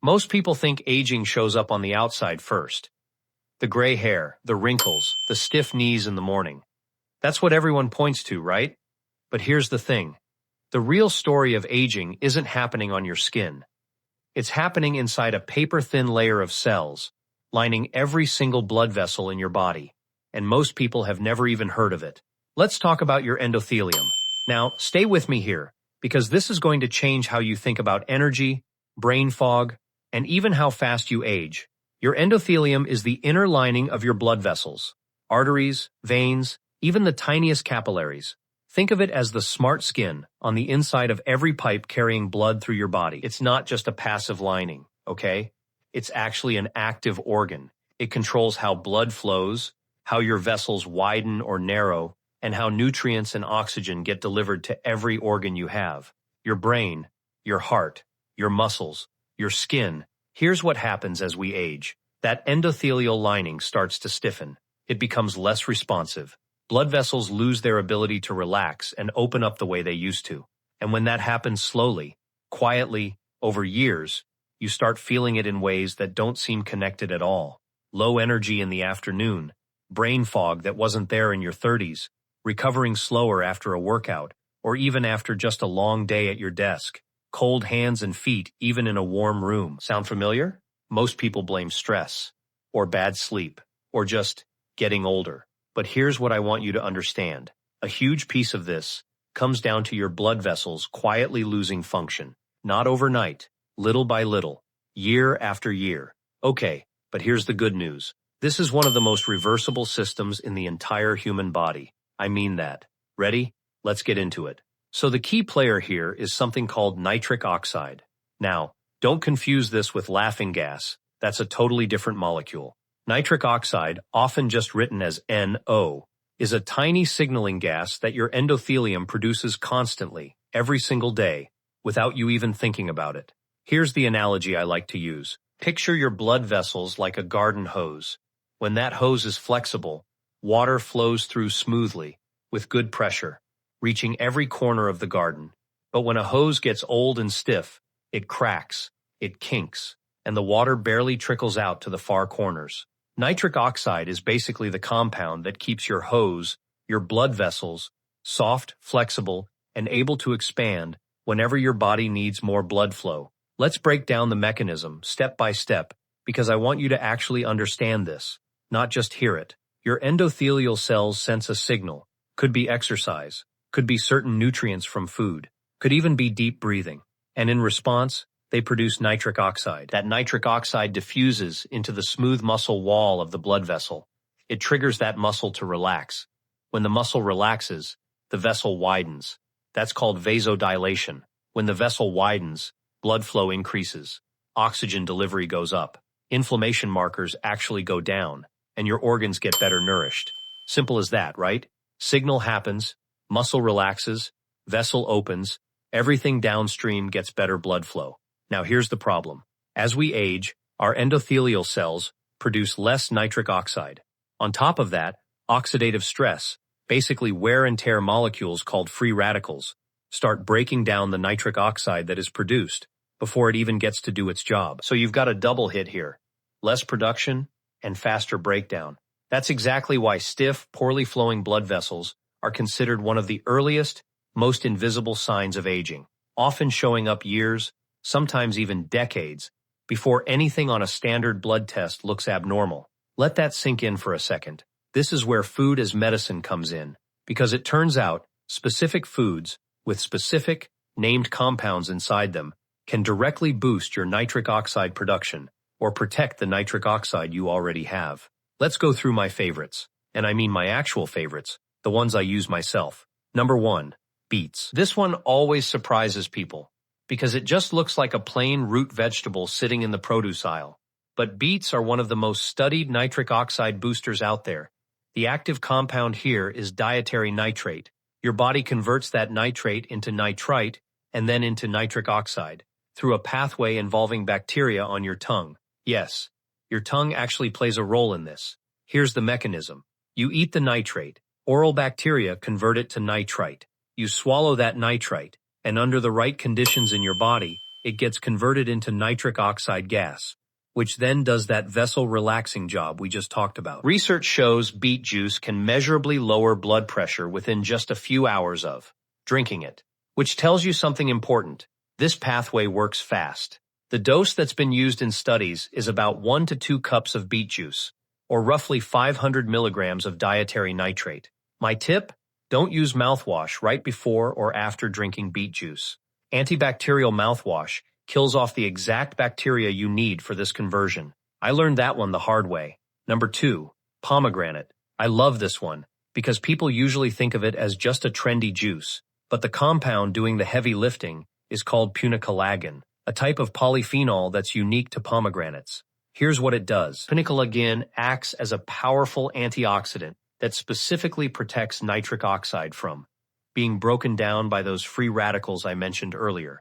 Most people think aging shows up on the outside first. The gray hair, the wrinkles, the stiff knees in the morning. That's what everyone points to, right? But here's the thing. The real story of aging isn't happening on your skin. It's happening inside a paper-thin layer of cells, lining every single blood vessel in your body. And most people have never even heard of it. Let's talk about your endothelium. Now, stay with me here, because this is going to change how you think about energy, brain fog, and even how fast you age. Your endothelium is the inner lining of your blood vessels, arteries, veins, even the tiniest capillaries. Think of it as the smart skin on the inside of every pipe carrying blood through your body. It's not just a passive lining, okay? It's actually an active organ. It controls how blood flows, how your vessels widen or narrow, and how nutrients and oxygen get delivered to every organ you have. Your brain, your heart, your muscles, your skin. Here's what happens as we age. That endothelial lining starts to stiffen. It becomes less responsive. Blood vessels lose their ability to relax and open up the way they used to. And when that happens slowly, quietly, over years, you start feeling it in ways that don't seem connected at all. Low energy in the afternoon, brain fog that wasn't there in your 30s, recovering slower after a workout, or even after just a long day at your desk. Cold hands and feet, even in a warm room. Sound familiar? Most people blame stress, or bad sleep, or just getting older. But here's what I want you to understand. A huge piece of this comes down to your blood vessels quietly losing function. Not overnight, little by little, year after year. Okay, but here's the good news. This is one of the most reversible systems in the entire human body. I mean that. Ready? Let's get into it. So the key player here is something called nitric oxide. Now, don't confuse this with laughing gas. That's a totally different molecule. Nitric oxide, often just written as NO, is a tiny signaling gas that your endothelium produces constantly, every single day, without you even thinking about it. Here's the analogy I like to use. Picture your blood vessels like a garden hose. When that hose is flexible, water flows through smoothly, with good pressure, reaching every corner of the garden. But when a hose gets old and stiff, it cracks, it kinks, and the water barely trickles out to the far corners. Nitric oxide is basically the compound that keeps your hose, your blood vessels, soft, flexible, and able to expand whenever your body needs more blood flow. Let's break down the mechanism step by step, because I want you to actually understand this, not just hear it. Your endothelial cells sense a signal. Could be exercise, could be certain nutrients from food, could even be deep breathing. And in response, they produce nitric oxide. That nitric oxide diffuses into the smooth muscle wall of the blood vessel. It triggers that muscle to relax. When the muscle relaxes, the vessel widens. That's called vasodilation. When the vessel widens, blood flow increases. Oxygen delivery goes up. Inflammation markers actually go down, and your organs get better nourished. Simple as that, right? Signal happens, muscle relaxes, vessel opens, everything downstream gets better blood flow. Now here's the problem. As we age, our endothelial cells produce less nitric oxide. On top of that, oxidative stress, basically wear and tear molecules called free radicals, start breaking down the nitric oxide that is produced before it even gets to do its job. So you've got a double hit here. Less production and faster breakdown. That's exactly why stiff, poorly flowing blood vessels are considered one of the earliest, most invisible signs of aging, often showing up years, sometimes even decades, before anything on a standard blood test looks abnormal. Let that sink in for a second. This is where food as medicine comes in, because it turns out specific foods with specific, named compounds inside them can directly boost your nitric oxide production or protect the nitric oxide you already have. Let's go through my favorites, and I mean my actual favorites, the ones I use myself. Number 1, beets. This one always surprises people, because it just looks like a plain root vegetable sitting in the produce aisle. But beets are one of the most studied nitric oxide boosters out there. The active compound here is dietary nitrate. Your body converts that nitrate into nitrite and then into nitric oxide through a pathway involving bacteria on your tongue. Yes, your tongue actually plays a role in this. Here's the mechanism. You eat the nitrate. Oral bacteria convert it to nitrite. You swallow that nitrite, and under the right conditions in your body, it gets converted into nitric oxide gas, which then does that vessel relaxing job we just talked about. Research shows beet juice can measurably lower blood pressure within just a few hours of drinking it, which tells you something important. This pathway works fast. The dose that's been used in studies is about 1 to 2 cups of beet juice, or roughly 500 milligrams of dietary nitrate. My tip? Don't use mouthwash right before or after drinking beet juice. Antibacterial mouthwash kills off the exact bacteria you need for this conversion. I learned that one the hard way. Number 2, pomegranate. I love this one because people usually think of it as just a trendy juice, but the compound doing the heavy lifting is called punicalagin, a type of polyphenol that's unique to pomegranates. Here's what it does. Punicalagin acts as a powerful antioxidant that specifically protects nitric oxide from being broken down by those free radicals I mentioned earlier.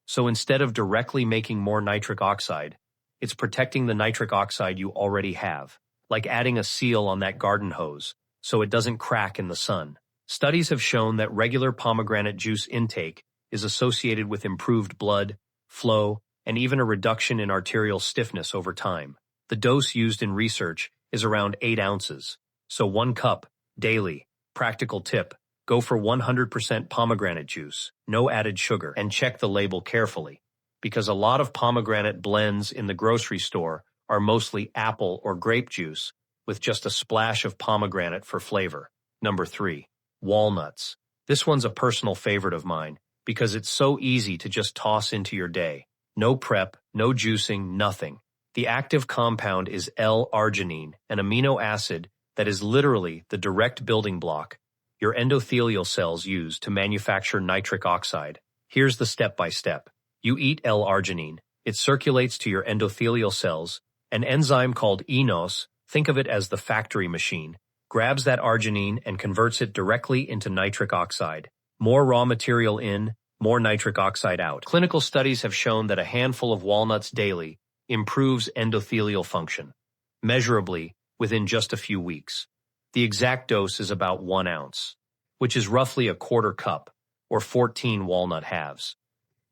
So instead of directly making more nitric oxide, it's protecting the nitric oxide you already have, like adding a seal on that garden hose so it doesn't crack in the sun. Studies have shown that regular pomegranate juice intake is associated with improved blood flow and even a reduction in arterial stiffness over time. The dose used in research is around 8 ounces, so 1 cup daily. Practical tip: go for 100% pomegranate juice, no added sugar, and check the label carefully, because a lot of pomegranate blends in the grocery store are mostly apple or grape juice with just a splash of pomegranate for flavor. Number 3, walnuts. This one's a personal favorite of mine because it's so easy to just toss into your day. No prep, no juicing, nothing. The active compound is L-arginine, an amino acid that is literally the direct building block your endothelial cells use to manufacture nitric oxide. Here's the step-by-step. You eat L-arginine. It circulates to your endothelial cells. An enzyme called eNOS, think of it as the factory machine, grabs that arginine and converts it directly into nitric oxide. More raw material in, more nitric oxide out. Clinical studies have shown that a handful of walnuts daily improves endothelial function, measurably within just a few weeks. The exact dose is about 1 ounce, which is roughly a quarter cup, or 14 walnut halves.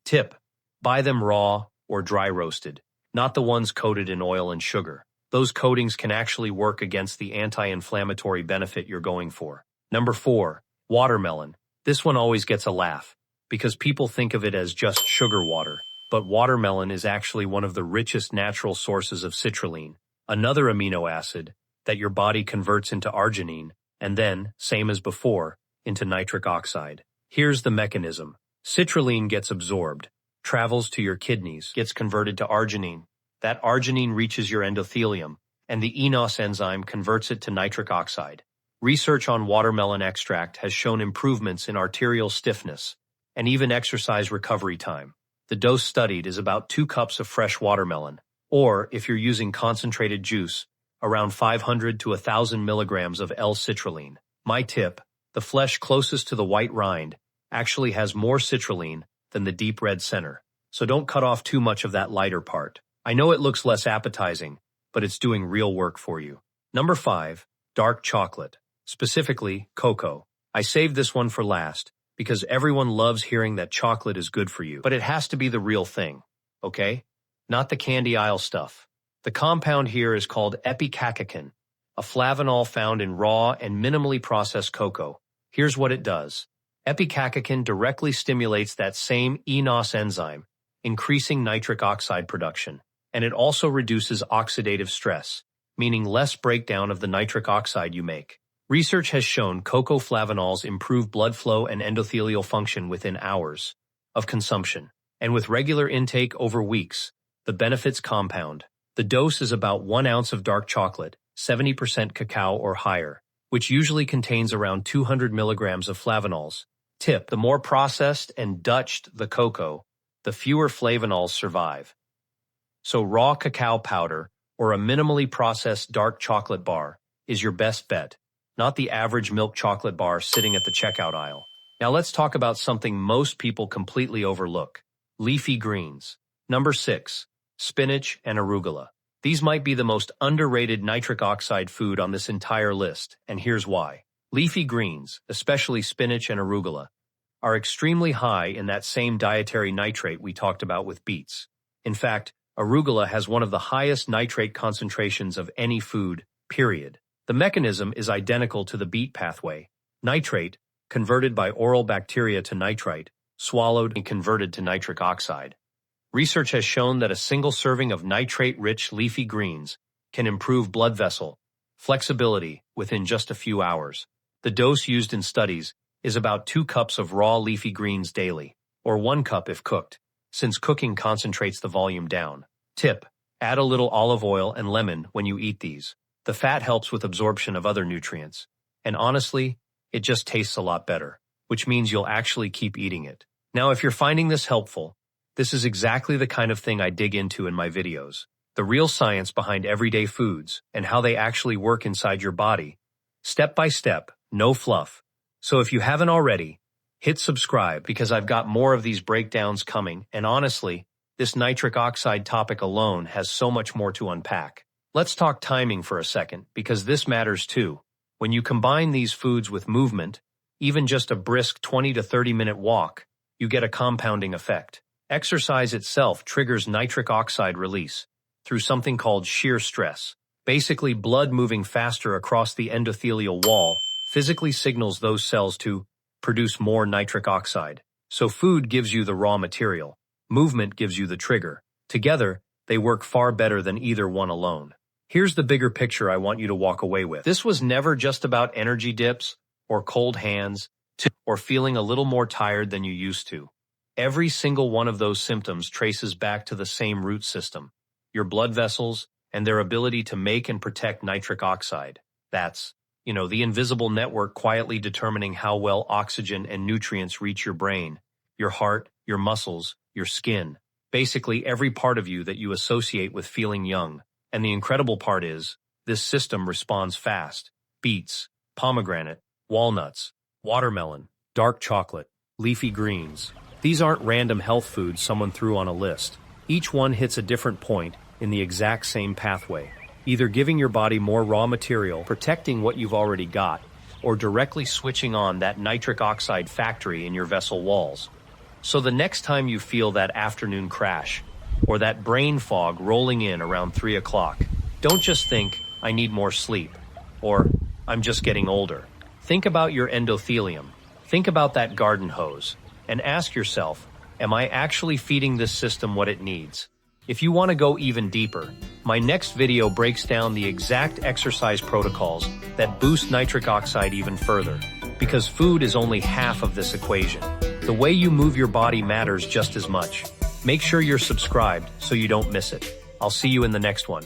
Tip: buy them raw or dry roasted, not the ones coated in oil and sugar. Those coatings can actually work against the anti-inflammatory benefit you're going for. Number 4, watermelon. This one always gets a laugh, because people think of it as just sugar water, but watermelon is actually one of the richest natural sources of citrulline, another amino acid that your body converts into arginine, and then, same as before, into nitric oxide. Here's the mechanism. Citrulline gets absorbed, travels to your kidneys, gets converted to arginine. That arginine reaches your endothelium, and the eNOS enzyme converts it to nitric oxide. Research on watermelon extract has shown improvements in arterial stiffness and even exercise recovery time. The dose studied is about 2 cups of fresh watermelon, or, if you're using concentrated juice, around 500 to 1,000 milligrams of L-citrulline. My tip: the flesh closest to the white rind actually has more citrulline than the deep red center, so don't cut off too much of that lighter part. I know it looks less appetizing, but it's doing real work for you. Number 5, dark chocolate, specifically cocoa. I saved this one for last because everyone loves hearing that chocolate is good for you, but it has to be the real thing, okay? Not the candy aisle stuff. The compound here is called epicacacin, a flavanol found in raw and minimally processed cocoa. Here's what it does. Epicacacin directly stimulates that same eNOS enzyme, increasing nitric oxide production, and it also reduces oxidative stress, meaning less breakdown of the nitric oxide you make. Research has shown cocoa flavanols improve blood flow and endothelial function within hours of consumption, and with regular intake over weeks, the benefits compound. The dose is about 1 ounce of dark chocolate, 70% cacao or higher, which usually contains around 200 milligrams of flavanols. Tip: the more processed and Dutched the cocoa, the fewer flavanols survive. So raw cacao powder or a minimally processed dark chocolate bar is your best bet, not the average milk chocolate bar sitting at the checkout aisle. Now let's talk about something most people completely overlook: leafy greens. Number 6, spinach and arugula. These might be the most underrated nitric oxide food on this entire list, and here's why. Leafy greens, especially spinach and arugula, are extremely high in that same dietary nitrate we talked about with beets. In fact, arugula has one of the highest nitrate concentrations of any food, period. The mechanism is identical to the beet pathway. Nitrate, converted by oral bacteria to nitrite, swallowed and converted to nitric oxide. Research has shown that a single serving of nitrate-rich leafy greens can improve blood vessel flexibility within just a few hours. The dose used in studies is about 2 cups of raw leafy greens daily, or 1 cup if cooked, since cooking concentrates the volume down. Tip: add a little olive oil and lemon when you eat these. The fat helps with absorption of other nutrients. And honestly, it just tastes a lot better, which means you'll actually keep eating it. Now, if you're finding this helpful, this is exactly the kind of thing I dig into in my videos. The real science behind everyday foods and how they actually work inside your body. Step by step, no fluff. So if you haven't already, hit subscribe because I've got more of these breakdowns coming, and honestly, this nitric oxide topic alone has so much more to unpack. Let's talk timing for a second, because this matters too. When you combine these foods with movement, even just a brisk 20 to 30-minute walk, you get a compounding effect. Exercise itself triggers nitric oxide release through something called shear stress. Basically, blood moving faster across the endothelial wall physically signals those cells to produce more nitric oxide. So food gives you the raw material. Movement gives you the trigger. Together, they work far better than either one alone. Here's the bigger picture I want you to walk away with. This was never just about energy dips, or cold hands, or feeling a little more tired than you used to. Every single one of those symptoms traces back to the same root system: your blood vessels and their ability to make and protect nitric oxide. That's, the invisible network quietly determining how well oxygen and nutrients reach your brain, your heart, your muscles, your skin, basically every part of you that you associate with feeling young. And the incredible part is, this system responds fast. Beets, pomegranate, walnuts, watermelon, dark chocolate, leafy greens. These aren't random health foods someone threw on a list. Each one hits a different point in the exact same pathway, either giving your body more raw material, protecting what you've already got, or directly switching on that nitric oxide factory in your vessel walls. So the next time you feel that afternoon crash, or that brain fog rolling in around 3 o'clock, don't just think, I need more sleep, or I'm just getting older. Think about your endothelium. Think about that garden hose, and ask yourself, am I actually feeding this system what it needs? If you want to go even deeper, my next video breaks down the exact exercise protocols that boost nitric oxide even further, because food is only half of this equation. The way you move your body matters just as much. Make sure you're subscribed so you don't miss it. I'll see you in the next one.